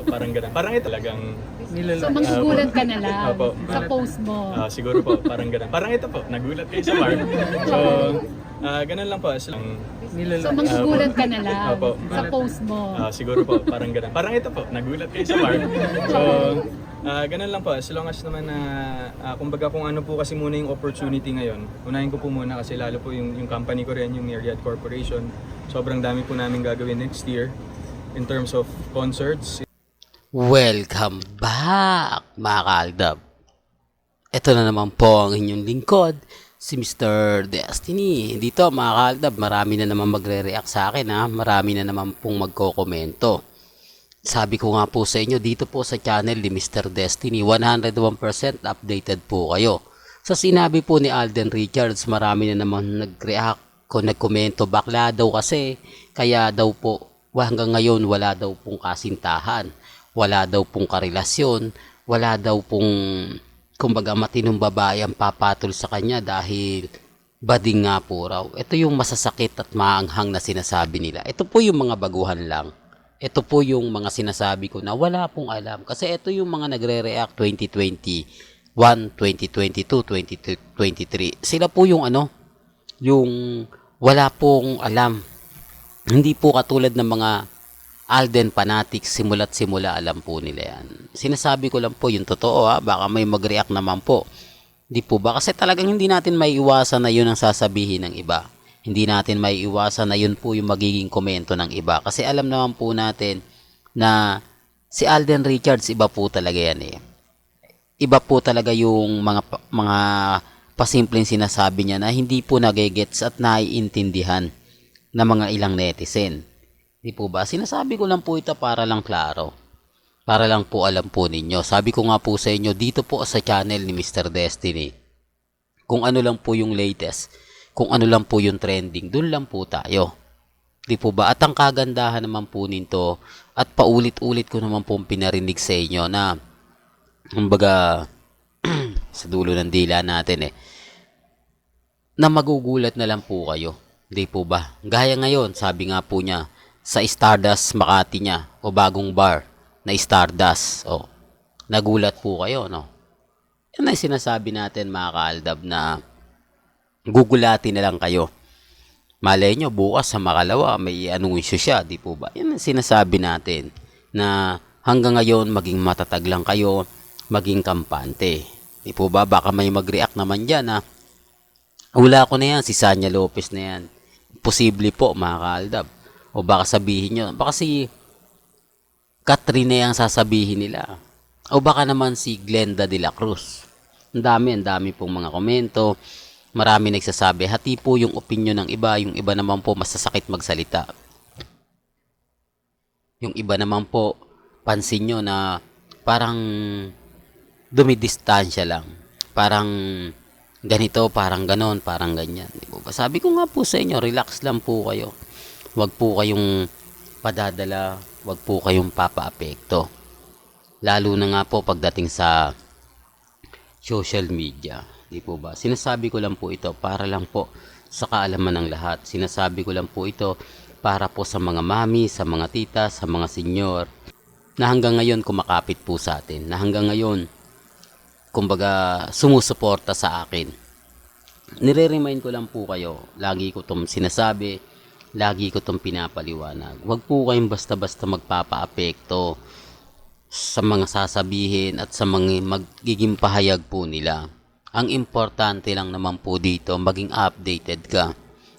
parang ganun. Parang ito talagang So manggugulat ka na lang Opo. sa post mo. siguro po, parang ganun. Parang ito po, nagulat kayo sa Mark. So, ganun lang po. As long, So manggugulat ka na lang Opo. sa post mo. siguro po, parang ganun. Parang ito po, nagulat kayo sa Mark. So, ganun lang po. As long as naman na, kumbaga kung ano po kasi muna yung opportunity ngayon, unahin ko po muna kasi lalo po yung company ko rin, yung Myriad Corporation. Sobrang dami po namin gagawin next year in terms of concerts. Welcome back, mga kaaldab. Ito na naman po ang inyong lingkod, si Mr. Destiny. Dito, mga kaaldab, marami na naman magre-react sa akin, ha? Marami na naman pong magko-komento. Sabi ko nga po sa inyo, dito po sa channel ni Mr. Destiny, 101% updated po kayo. Sa sinabi po ni Alden Richards, marami na naman nag-react kung nag-komento, bakla daw kasi, kaya daw po, hanggang ngayon wala daw pong kasintahan. Wala daw pong karelasyon, wala daw pong, kumbaga, matinong babae ang papatol sa kanya dahil bading nga po raw. Ito yung masasakit at maanghang na sinasabi nila. Ito po yung mga baguhan lang. Ito po yung mga sinasabi ko na wala pong alam. Kasi ito yung mga nagre-react 2021, 2022, 2023. Sila po yung yung wala pong alam. Hindi po katulad ng mga Alden fanatics, simula't simula alam po nila yan. Sinasabi ko lang po yung totoo, ha, baka may mag-react naman po. Di po ba? Kasi talagang hindi natin maiiwasan na yun ang sasabihin ng iba. Hindi natin maiiwasan na yun po yung magiging komento ng iba. Kasi alam naman po natin na si Alden Richards, iba po talaga yan eh. Iba po talaga yung mga pasimpleng sinasabi niya na hindi po nagigets at naiintindihan ng mga ilang netizen. Di po ba? Sinasabi ko lang po ito para lang klaro. Para lang po alam po ninyo. Sabi ko nga po sa inyo, dito po sa channel ni Mr. Destiny, kung ano lang po yung latest, kung ano lang po yung trending, dun lang po tayo. Di po ba? At ang kagandahan naman po nito, at paulit-ulit ko naman po pinarinig sa inyo na, kumbaga, sa dulo ng dila natin na magugulat na lang po kayo. Di po ba? Gaya ngayon, sabi nga po niya, sa Stardust Makati niya o bagong bar na Stardust. O, nagulat po kayo, no? Yan ay sinasabi natin, mga kaaldab, na gugulatin na lang kayo. Malay nyo, bukas sa makalawa, may anunsyo siya, di po ba? Yan ang sinasabi natin, na hanggang ngayon, maging matatag lang kayo, maging kampante. Di po ba? Baka may mag-react naman dyan, ha? Hula ko na yan, si Sanya Lopez na yan. Posible po, mga kaaldab. O baka sabihin nyo, baka si Katrina yung sasabihin nila. O baka naman si Glenda de la Cruz. Ang dami pong mga komento. Marami nagsasabi, hati po yung opinion ng iba. Yung iba naman po masasakit magsalita. Yung iba naman po, pansin nyo na parang dumidistansya lang. Parang ganito, parang ganon, parang ganyan. Sabi ko nga po sa inyo, relax lang po kayo. Huwag po kayong padadala, huwag po kayong papaapekto. Lalo na nga po pagdating sa social media. Di po ba? Sinasabi ko lang po ito para lang po sa kaalaman ng lahat. Sinasabi ko lang po ito para po sa mga mami, sa mga tita, sa mga senyor na hanggang ngayon kumakapit po sa atin. Na hanggang ngayon, kumbaga, sumusuporta sa akin. Nire-remind ko lang po kayo. Lagi ko itong sinasabi. Lagi ko itong pinapaliwanag. Huwag po kayong basta-basta magpapaapekto sa mga sasabihin at sa mga magiging pahayag po nila. Ang importante lang naman po dito, maging updated ka.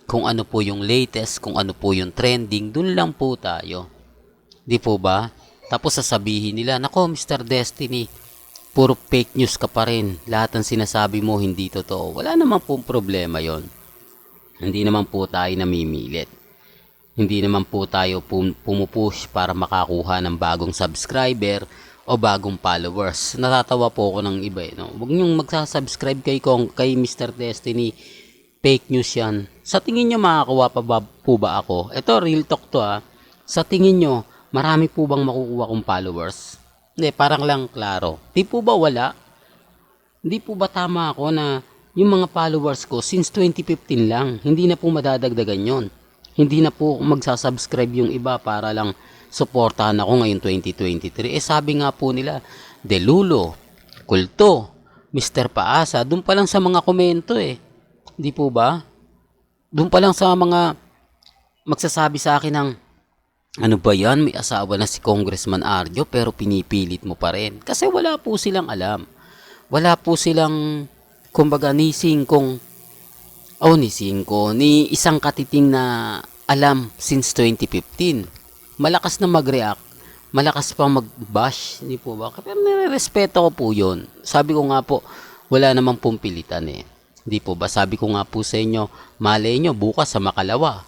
Kung ano po yung latest, kung ano po yung trending, dun lang po tayo. Di po ba? Tapos sasabihin nila, nako Mr. Destiny, puro fake news ka pa rin. Lahat ng sinasabi mo hindi totoo. Wala naman pong problema yon. Hindi naman po tayo namimilit. Hindi naman po tayo pumupush para makakuha ng bagong subscriber o bagong followers. Natatawa po ako ng iba. No? Huwag niyong magsasubscribe kay Mr. Destiny. Fake news yan. Sa tingin niyo makakuha pa po ba ako? Ito, real talk to ha. Sa tingin niyo, marami po bang makukuha kong followers? Hindi, parang lang klaro. Di po ba wala? Hindi po ba tama ako na yung mga followers ko since 2015 lang, hindi na po madadagdagan yon. Hindi na po magsasubscribe yung iba para lang suportahan ako ngayong 2023. Sabi nga po nila, Delulo, Kulto, Mr. Paasa, doon pa lang sa mga komento Di po ba? Doon pa lang sa mga magsasabi sa akin ng, ano ba yan, may asawa na si Congressman Arjo pero pinipilit mo pa rin. Kasi wala po silang alam. Wala po silang, kumbaga, ni isang katiting na alam since 2015. Malakas na mag-react, malakas pa mag-bash, hindi po ba? Pero nire-respeto ko po yun. Sabi ko nga po, wala namang pong pilitan Hindi po ba? Sabi ko nga po sa inyo, malay nyo bukas sa Makalawa.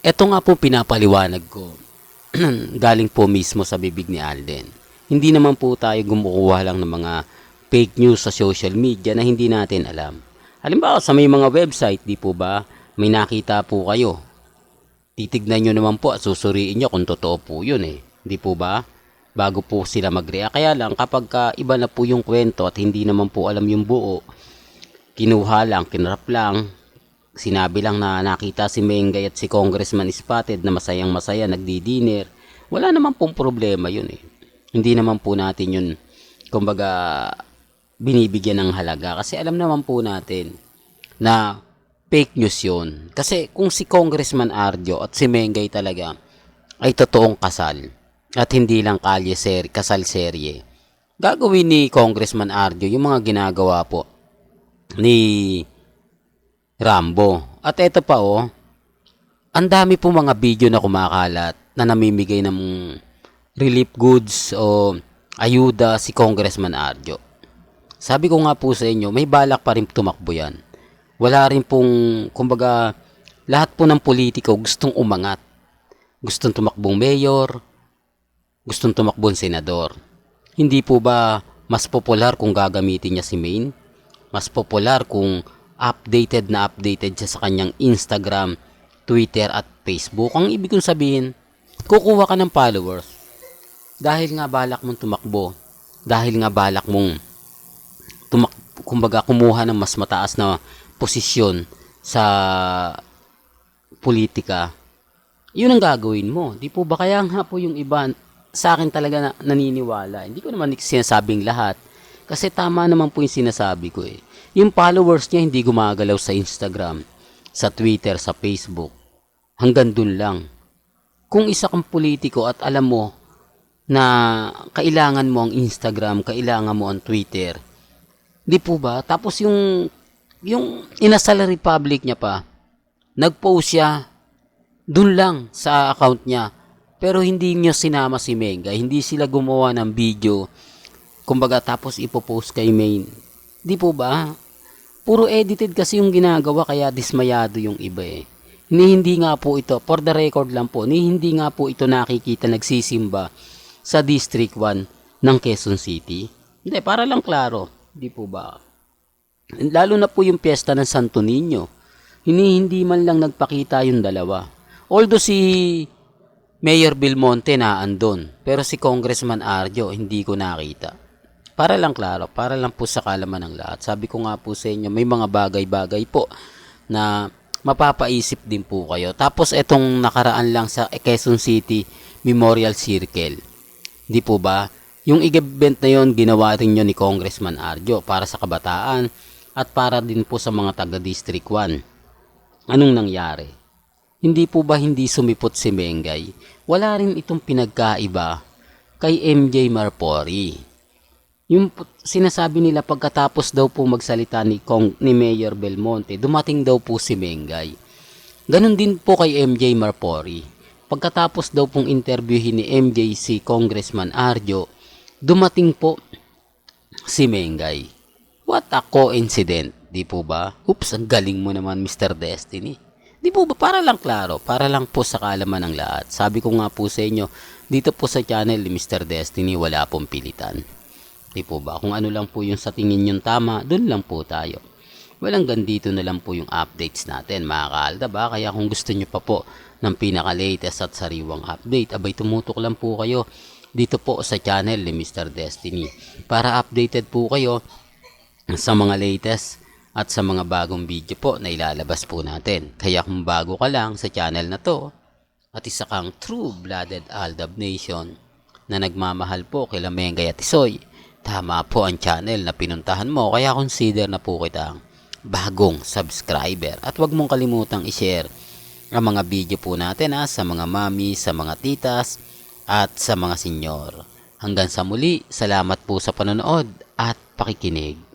Ito nga po pinapaliwanag ko. Galing po mismo sa bibig ni Alden. Hindi naman po tayo gumukuha lang ng mga fake news sa social media na hindi natin alam. Halimbawa sa may mga website, di po ba, may nakita po kayo. Titignan nyo naman po at susuriin nyo kung totoo po yun Di po ba? Bago po sila mag-react. Kaya lang kapag iba na po yung kwento at hindi naman po alam yung buo, kinuha lang, kinrap lang, sinabi lang na nakita si Mengay at si Congressman Spotted na masayang masaya, nagdi-dinner. Wala naman pong problema yun Hindi naman po natin yun, kumbaga, binibigyan ng halaga. Kasi alam naman po natin na fake news yun. Kasi kung si Congressman Arjo at si Mengay talaga ay totoong kasal, at hindi lang kasal serye, gagawin ni Congressman Arjo yung mga ginagawa po ni Rambo. At eto pa ang dami po mga video na kumakalat na namimigay ng relief goods o ayuda si Congressman Arjo. Sabi ko nga po sa inyo, may balak pa rin tumakbo yan. Wala rin pong, kumbaga, lahat po ng politiko gustong umangat. Gustong tumakbong mayor, gustong tumakbong senador. Hindi po ba mas popular kung gagamitin niya si Maine? Mas popular kung updated siya sa kanyang Instagram, Twitter at Facebook. Ang ibig kong sabihin, kukuha ka ng followers dahil nga balak mong tumakbo, dahil nga balak mong kumbaga kumuha ng mas mataas na posisyon sa politika. Yun ang gagawin mo. Di po ba? Kaya nga po yung iba sa akin talaga naniniwala. Hindi ko naman sinasabing lahat. Kasi tama naman po yung sinasabi ko Yung followers niya hindi gumagalaw sa Instagram, sa Twitter, sa Facebook. Hanggang dun lang. Kung isa kang politiko at alam mo na kailangan mo ang Instagram, kailangan mo ang Twitter, di po ba? Tapos yung Inasal Republic niya pa, nag-post siya dun lang sa account niya. Pero hindi niyo sinama si Mengay. Hindi sila gumawa ng video. Kumbaga tapos ipopost kay Maine. Di po ba? Puro edited kasi yung ginagawa kaya dismayado yung iba Hindi nga po ito, for the record lang po, hindi nga po ito nakikita nagsisimba sa District 1 ng Quezon City. Hindi, para lang klaro. Di po ba? Lalo na po yung piyesta ng Santo Niño. Hindi man lang nagpakita yung dalawa. Although si Mayor Belmonte na andon, pero si Congressman Arjo hindi ko nakita. Para lang klaro, para lang po sa kalaman ng lahat. Sabi ko nga po sa inyo, may mga bagay-bagay po na mapapaisip din po kayo. Tapos etong nakaraan lang sa Quezon City Memorial Circle. Di po ba? Yung event na yon ginawa rin yun ni Congressman Arjo para sa kabataan at para din po sa mga taga District 1. Anong nangyari? Hindi po ba hindi sumipot si Mengay? Wala rin itong pinagkaiba kay MJ Marpori. Yung sinasabi nila pagkatapos daw po magsalita ni Mayor Belmonte, dumating daw po si Mengay. Ganon din po kay MJ Marpori. Pagkatapos daw pong interviewin ni MJ si Congressman Arjo, dumating po si Mengay. What a coincidence, di po ba? Oops, ang galing mo naman Mr. Destiny. Di po ba? Para lang klaro, para lang po sa kaalaman ng lahat. Sabi ko nga po sa inyo, dito po sa channel ni Mr. Destiny, wala pong pilitan. Di po ba? Kung ano lang po yung sa tingin yung tama, dun lang po tayo. Walang gandito na lang po yung updates natin, mga kaalda ba? Kaya kung gusto nyo pa po ng pinaka-latest at sariwang update, abay tumutok lang po kayo dito po sa channel ni Mr. Destiny. Para updated po kayo sa mga latest at sa mga bagong video po na ilalabas po natin. Kaya kung bago ka lang sa channel na to, at isa kang true-blooded Aldab Nation na nagmamahal po kila Mengay at Isoy, tama po ang channel na pinuntahan mo, kaya consider na po kitang bagong subscriber. At huwag mong kalimutang i-share ang mga video po natin sa mga mami, sa mga titas at sa mga senyor. Hanggang sa muli, salamat po sa panonood at pakikinig.